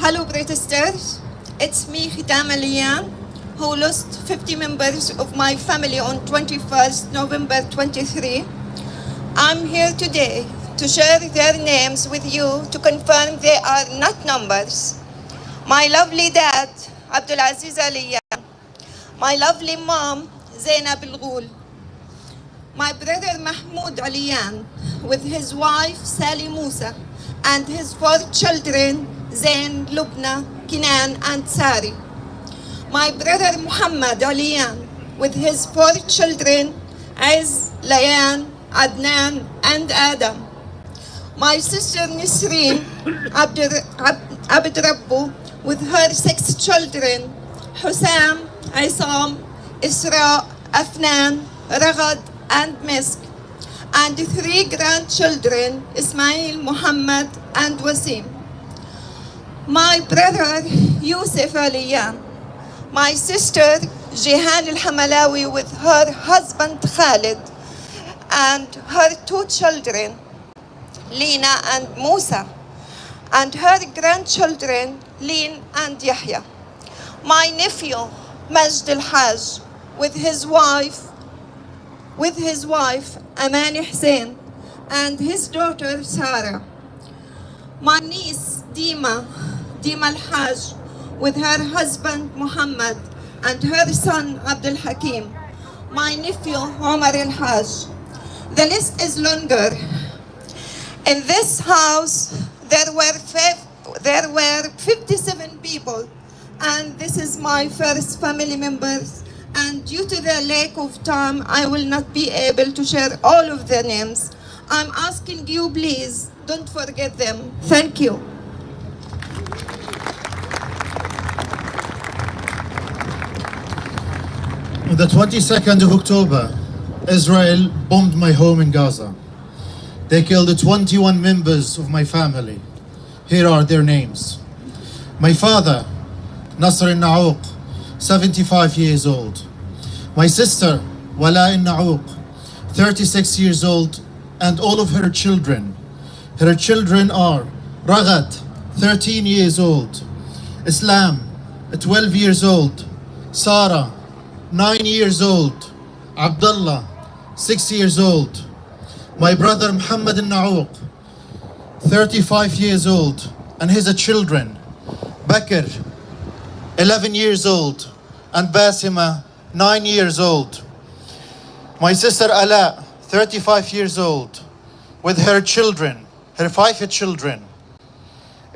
Hello protesters, it's me Khitam Aliyan, who lost 50 members of my family on 21st November 23. I'm here today to share their names with you to confirm they are not numbers. My lovely dad, Abdulaziz Aliyan. My lovely mom, Zainab Al-Ghul. My brother Mahmoud Aliyan with his wife Sally Musa and his 4 children, Zain, Lubna, Kinan and Sari. My brother Muhammad Aliyan with his 4 children, Az, Layan, Adnan and Adam. My sister Nisreen Abd Rabbu with her 6 children, Hussam, Isam, Isra, Afnan, Ragad and Misk, and 3 grandchildren, Ismail, Muhammad and Wasim. My brother Yusuf Aliyan, my sister Jihan Al-Hamalawi with her husband Khalid and her 2 children, Lina and Musa, and her grandchildren, Lin and Yahya. My nephew Majd Al-Haj with his wife Amani Hussein and his daughter Sarah. My niece Dima Al-Haj with her husband Muhammad and her son Abdul Hakim. My nephew Omar Al-Haj. The list is longer. In this house there were 57 people, and this is my first family members, and due to the lack of time I will not be able to share all of the names. I'm asking you, please don't forget them. Thank you. On the 22nd of October, Israel bombed my home in Gaza. They killed 21 members of my family. Here are their names. My father, Nasr al-Na'uq, 75 years old. My sister, Wala al-Na'uq, 36 years old, and all of her children. Her children are Ragad, 13 years old. Islam, 12 years old. Sarah, 9 years old. Abdullah, 6 years old. My brother Muhammad al-Na'uq, 35 years old, and his children, Bakr, 11 years old, and Basima, 9 years old. My sister Ala, 35 years old, with her children, her 5 children.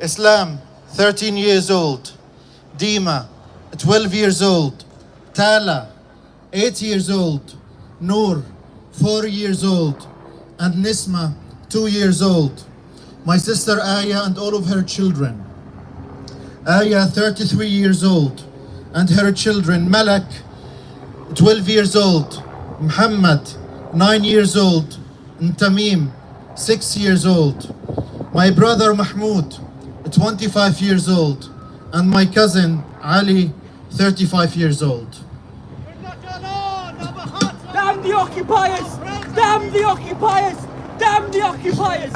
Islam, 13 years old. Dima, 12 years old. Tala, 8 years old. Noor, 4 years old. And Nisma, 2 years old. My sister Aya and all of her children. Aya, 33 years old, and her children, Malak, 12 years old, Muhammad, 9 years old, and Tamim, 6 years old. My brother Mahmoud, 25 years old, and my cousin Ali, 35 years old. Damn the occupiers! Damn the occupiers! Damn the occupiers!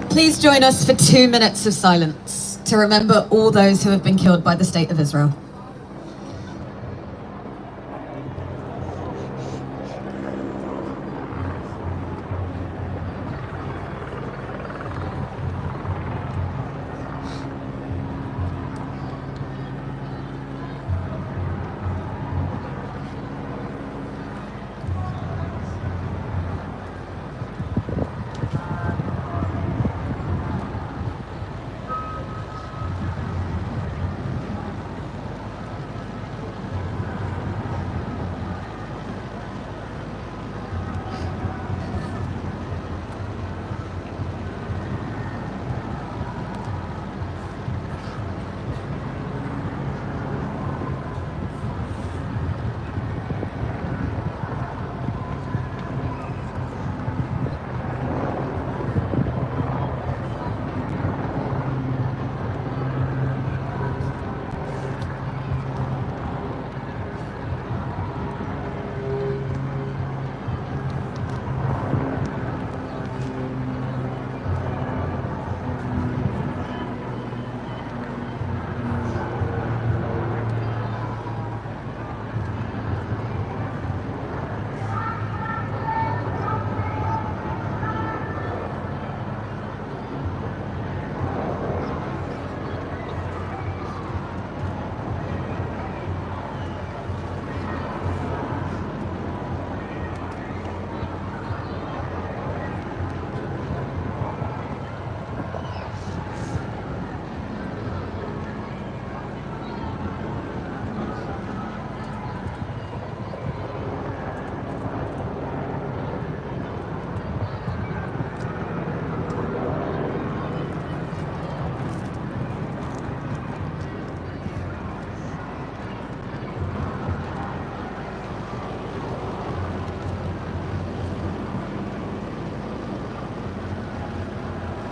Please join us for 2 minutes of silence to remember all those who have been killed by the State of Israel.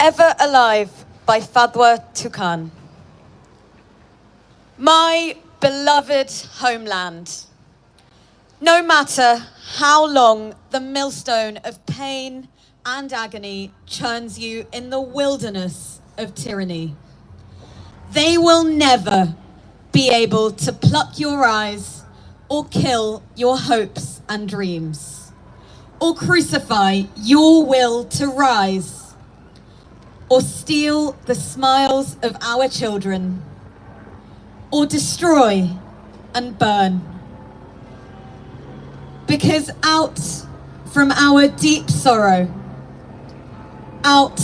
Forever Alive by Fadwa Tukan. My beloved homeland, no matter how long the millstone of pain and agony churns you in the wilderness of tyranny, they will never be able to pluck your eyes or kill your hopes and dreams, or crucify your will to rise, or steal the smiles of our children, or destroy and burn. Because out from our deep sorrow, out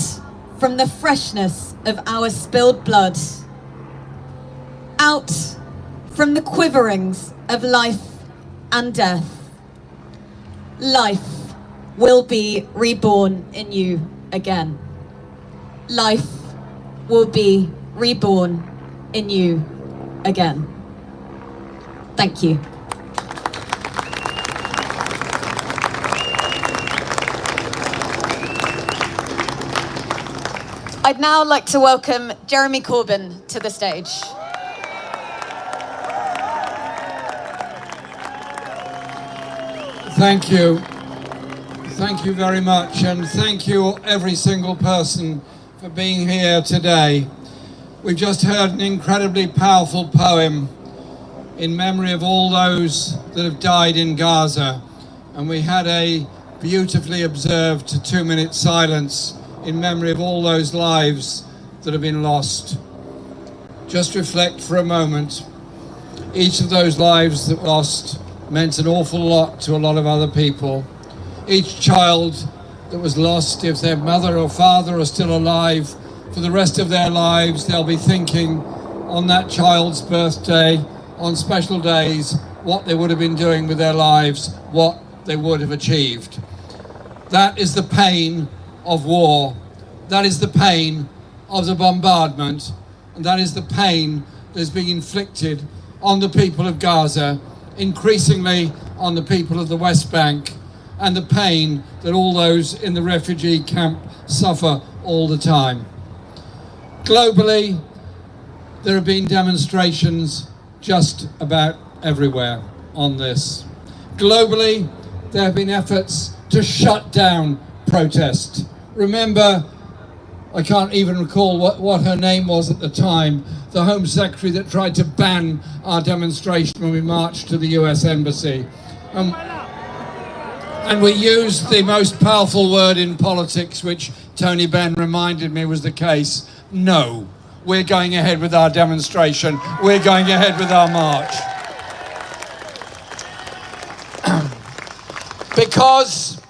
from the freshness of our spilled blood, out from the quiverings of life and death, life will be reborn in you again. Life will be reborn in you again. Thank you. I'd now like to welcome Jeremy Corbyn to the stage. Thank you. Thank you very much, and thank you every single person for being here today. We've just heard an incredibly powerful poem in memory of all those that have died in Gaza, and we had a beautifully observed 2-minute silence in memory of all those lives that have been lost. Just reflect for a moment. Each of those lives that were lost meant an awful lot to a lot of other people. Each child that was lost, if their mother or father are still alive, for the rest of their lives they'll be thinking on that child's birthday, on special days, what they would have been doing with their lives, what they would have achieved. That is the pain of war. That is the pain of the bombardment, and that is the pain that is being inflicted on the people of Gaza, increasingly on the people of the West Bank, and the pain that all those in the refugee camp suffer all the time. Globally, there have been demonstrations just about everywhere on this. Globally, there have been efforts to shut down protest. Remember, I can't even recall what her name was at the time, the Home Secretary that tried to ban our demonstration when we marched to the US Embassy. And we used the most powerful word in politics, which Tony Benn reminded me was the case. No, we're going ahead with our demonstration. We're going ahead with our march. Because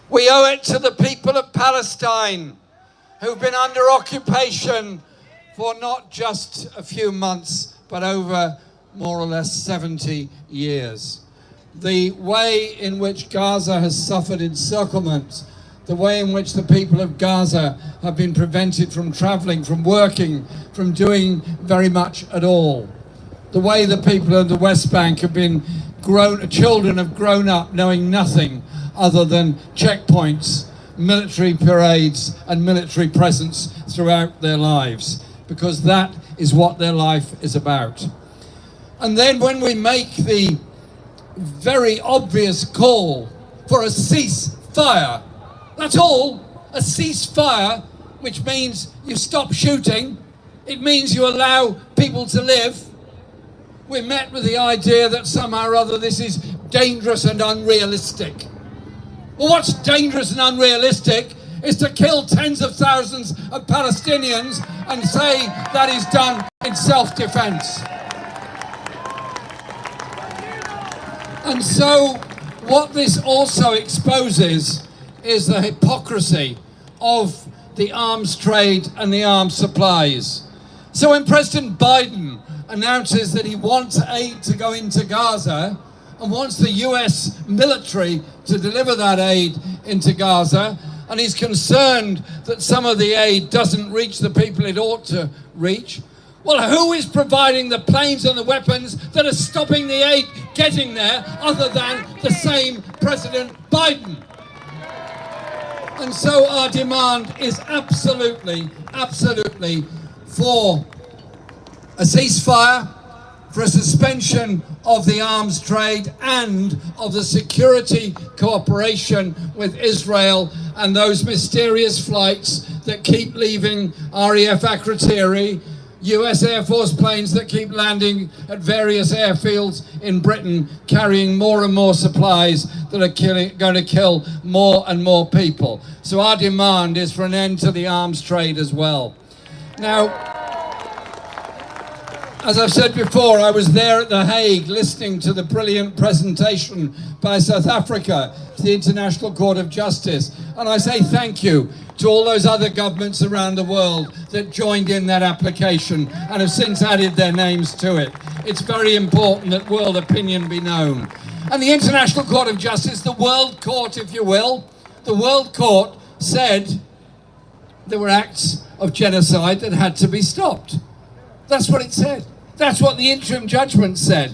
we owe it to the people of Palestine, who've been under occupation for not just a few months, but over more or less 70 years. The way in which Gaza has suffered encirclement, the way in which the people of Gaza have been prevented from traveling, from working, from doing very much at all. The way the people of the West Bank have been children have grown up knowing nothing other than checkpoints, military parades and military presence throughout their lives, because that is what their life is about. And then when we make the very obvious call for a ceasefire, that's all, a ceasefire, which means you stop shooting, it means you allow people to live, we're met with the idea that somehow or other this is dangerous and unrealistic. Well, what's dangerous and unrealistic is to kill tens of thousands of Palestinians and say that is done in self-defense. And so what this also exposes is the hypocrisy of the arms trade and the arms supplies. So when President Biden announces that he wants aid to go into Gaza and wants the US military to deliver that aid into Gaza, and he's concerned that some of the aid doesn't reach the people it ought to reach, well, who is providing the planes and the weapons that are stopping the aid getting there other than the same President Biden? And so our demand is absolutely for a ceasefire, for a suspension of the arms trade and of the security cooperation with Israel and those mysterious flights that keep leaving RAF Akrotiri, US Air Force planes that keep landing at various airfields in Britain, carrying more and more supplies that are going to kill more and more people. So our demand is for an end to the arms trade as well. Now, as I've said before, I was there at The Hague listening to the brilliant presentation by South Africa to the International Court of Justice. And I say thank you to all those other governments around the world that joined in that application and have since added their names to it. It's very important that world opinion be known. And the International Court of Justice, the World Court, if you will, the World Court said there were acts of genocide that had to be stopped. That's what it said. That's what the interim judgment said.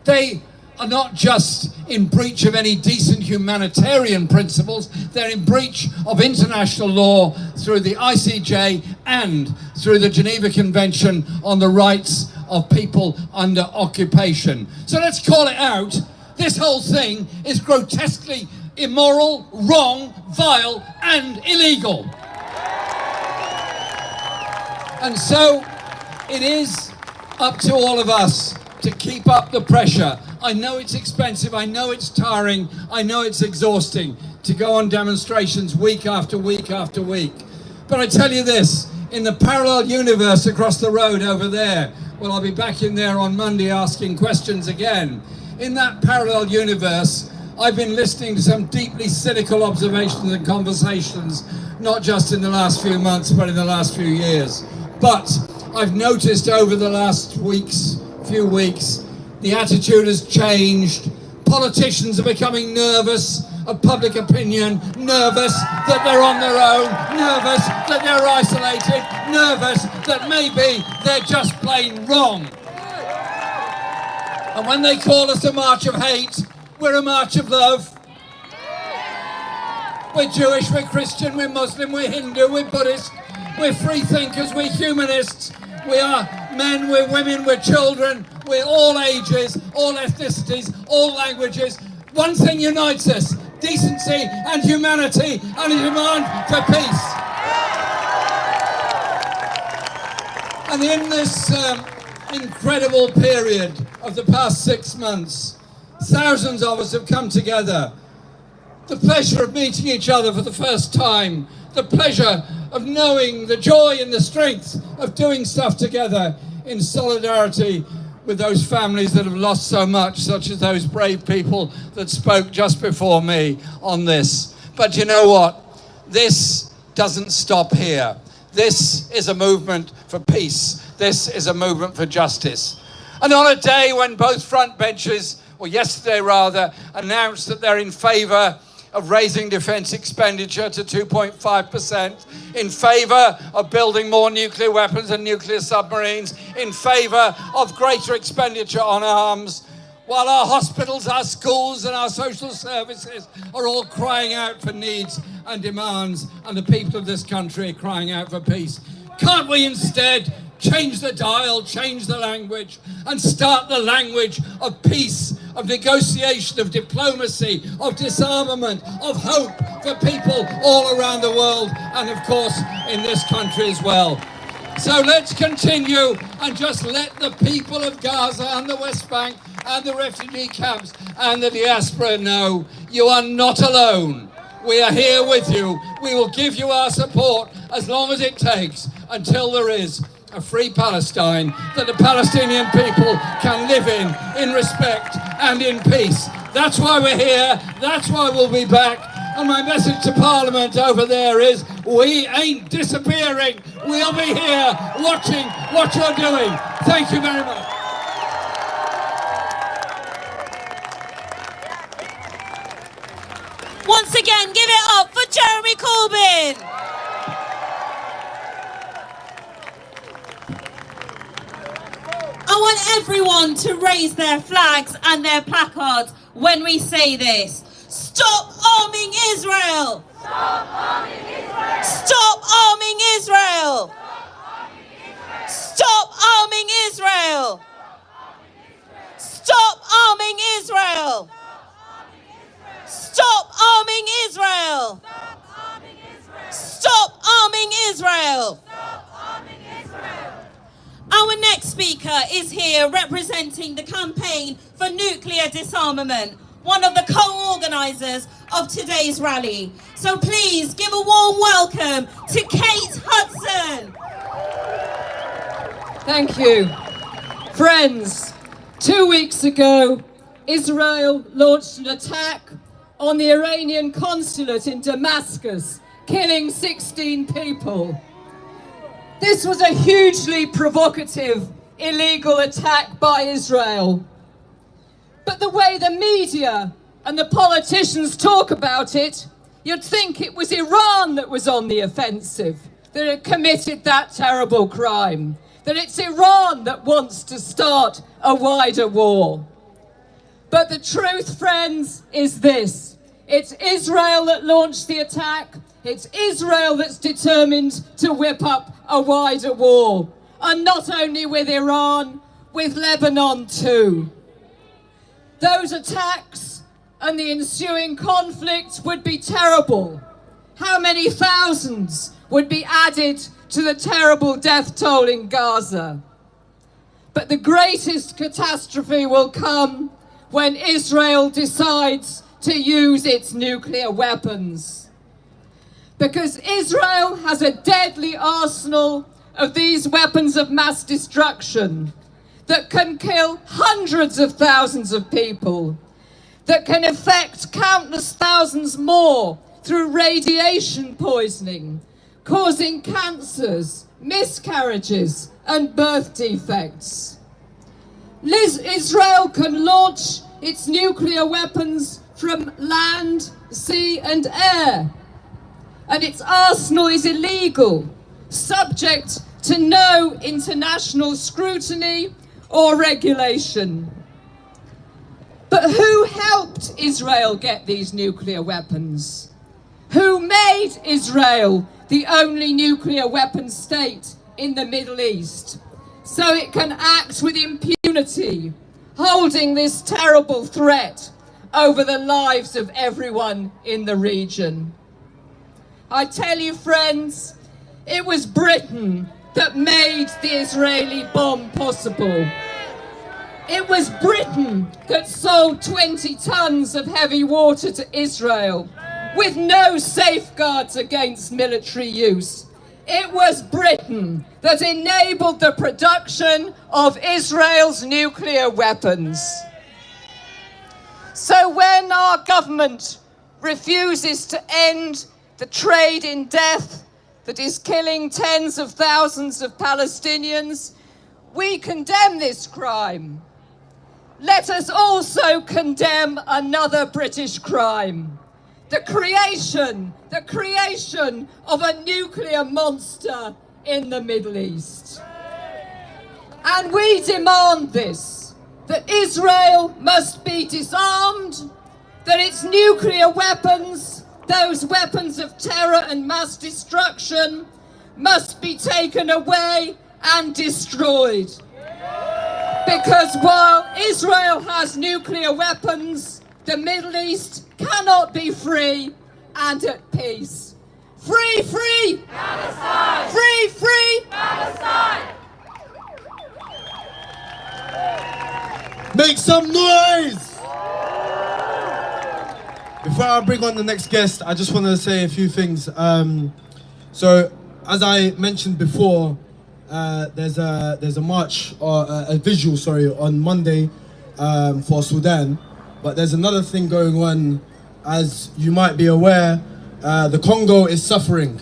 They are not just in breach of any decent humanitarian principles, they're in breach of international law through the ICJ and through the Geneva Convention on the rights of people under occupation. So let's call it out. This whole thing is grotesquely immoral, wrong, vile, and illegal. And so it is up to all of us to keep up the pressure. I know it's expensive, I know it's tiring, I know it's exhausting to go on demonstrations week after week after week. But I tell you this, in the parallel universe across the road over there, well, I'll be back in there on Monday asking questions again. In that parallel universe, I've been listening to some deeply cynical observations and conversations, not just in the last few months, but in the last few years. But I've noticed over the last few weeks, the attitude has changed. Politicians are becoming nervous of public opinion, nervous that they're on their own, nervous that they're isolated, nervous that maybe they're just plain wrong. And when they call us a march of hate, we're a march of love. We're Jewish, we're Christian, we're Muslim, we're Hindu, we're Buddhist, we're free thinkers, we're humanists, we are men, we're women, we're children, we're all ages, all ethnicities, all languages. One thing unites us, decency and humanity and a demand for peace. And in this incredible period of the past 6 months, thousands of us have come together. The pleasure of meeting each other for the first time, the pleasure of knowing the joy and the strength of doing stuff together in solidarity with those families that have lost so much, such as those brave people that spoke just before me on this. But you know what? This doesn't stop here. This is a movement for peace. This is a movement for justice. And on a day when both front benches, or yesterday rather, announced that they're in favour of raising defence expenditure to 2.5%, in favour of building more nuclear weapons and nuclear submarines, in favour of greater expenditure on arms, while our hospitals, our schools and our social services are all crying out for needs and demands, and the people of this country are crying out for peace. Can't we instead change the dial, change the language, and start the language of peace, of negotiation, of diplomacy, of disarmament, of hope for people all around the world, and of course in this country as well. So let's continue and just let the people of Gaza and the West Bank and the refugee camps and the diaspora know you are not alone. We are here with you. We will give you our support as long as it takes until there is a free Palestine that the Palestinian people can live in respect and in peace. That's why we're here. That's why we'll be back. And my message to Parliament over there is, we ain't disappearing. We'll be here watching what you're doing. Thank you very much. Once again, give it up for Jeremy Corbyn. I want everyone to raise their flags and their placards when we say this. Stop arming Israel! Stop arming Israel! Stop arming Israel! Stop arming Israel! Stop arming Israel! Stop arming Israel! Our next speaker is here representing the campaign for nuclear disarmament, one of the co-organisers of today's rally. So please give a warm welcome to Kate Hudson. Thank you. Friends, 2 weeks ago, Israel launched an attack on the Iranian consulate in Damascus, killing 16 people. This was a hugely provocative, illegal attack by Israel. But the way the media and the politicians talk about it, you'd think it was Iran that was on the offensive, that had committed that terrible crime, that it's Iran that wants to start a wider war. But the truth, friends, is this. It's Israel that launched the attack. It's Israel that's determined to whip up a wider war. And not only with Iran, with Lebanon too. Those attacks and the ensuing conflict would be terrible. How many thousands would be added to the terrible death toll in Gaza? But the greatest catastrophe will come when Israel decides to use its nuclear weapons. Because Israel has a deadly arsenal of these weapons of mass destruction that can kill hundreds of thousands of people, that can affect countless thousands more through radiation poisoning, causing cancers, miscarriages, and birth defects. Israel can launch its nuclear weapons from land, sea, and air. And its arsenal is illegal, subject to no international scrutiny or regulation. But who helped Israel get these nuclear weapons? Who made Israel the only nuclear weapon state in the Middle East, so it can act with impunity, holding this terrible threat over the lives of everyone in the region? I tell you, friends, it was Britain that made the Israeli bomb possible. It was Britain that sold 20 tons of heavy water to Israel with no safeguards against military use. It was Britain that enabled the production of Israel's nuclear weapons. So when our government refuses to end the trade in death that is killing tens of thousands of Palestinians, we condemn this crime. Let us also condemn another British crime, the creation of a nuclear monster in the Middle East. And we demand this, that Israel must be disarmed, that its nuclear weapons, those weapons of terror and mass destruction, must be taken away and destroyed. Because while Israel has nuclear weapons, the Middle East cannot be free and at peace. Free, free! Palestine! Free, free! Palestine! Make some noise! Before I bring on the next guest, I just want to say a few things. So, as I mentioned before, there's a march or a visual, on Monday for Sudan. But there's another thing going on, as you might be aware. The Congo is suffering,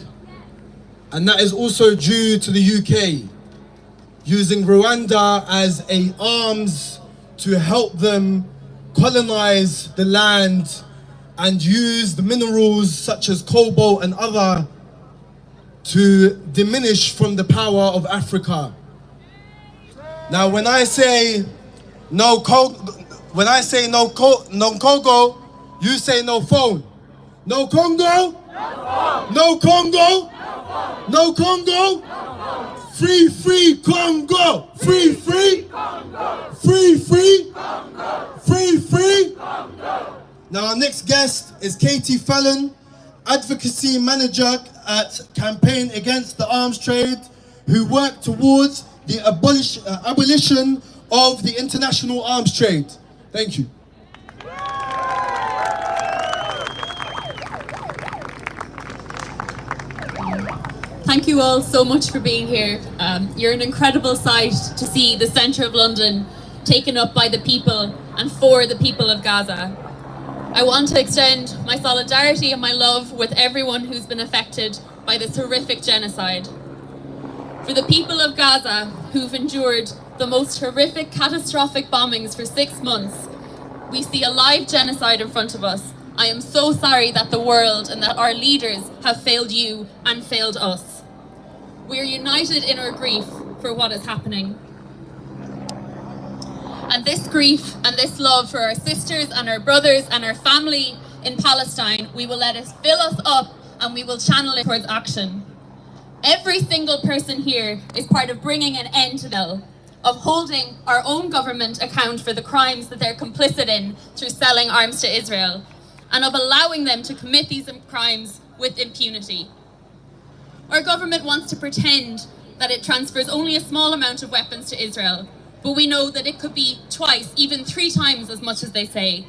and that is also due to the UK using Rwanda as a arms to help them colonize the land and use the minerals such as cobalt and other to diminish from the power of Africa. Now, when I say no Congo, you say no phone. No Congo, no No Congo. No Congo. Free, free Congo. Free, free. Free, free. Free, free. Now our next guest is Katie Fallon, Advocacy Manager at Campaign Against the Arms Trade, who worked towards the abolition of the international arms trade. Thank you. Thank you all so much for being here. You're an incredible sight to see the centre of London taken up by the people and for the people of Gaza. I want to extend my solidarity and my love with everyone who's been affected by this horrific genocide. For the people of Gaza who've endured the most horrific, catastrophic bombings for 6 months, we see a live genocide in front of us. I am so sorry that the world and that our leaders have failed you and failed us. We are united in our grief for what is happening. And this grief and this love for our sisters and our brothers and our family in Palestine, we will let it fill us up and we will channel it towards action. Every single person here is part of bringing an end to the of holding our own government account for the crimes that they're complicit in through selling arms to Israel, and of allowing them to commit these crimes with impunity. Our government wants to pretend that it transfers only a small amount of weapons to Israel, but we know that it could be twice, even 3 times as much as they say.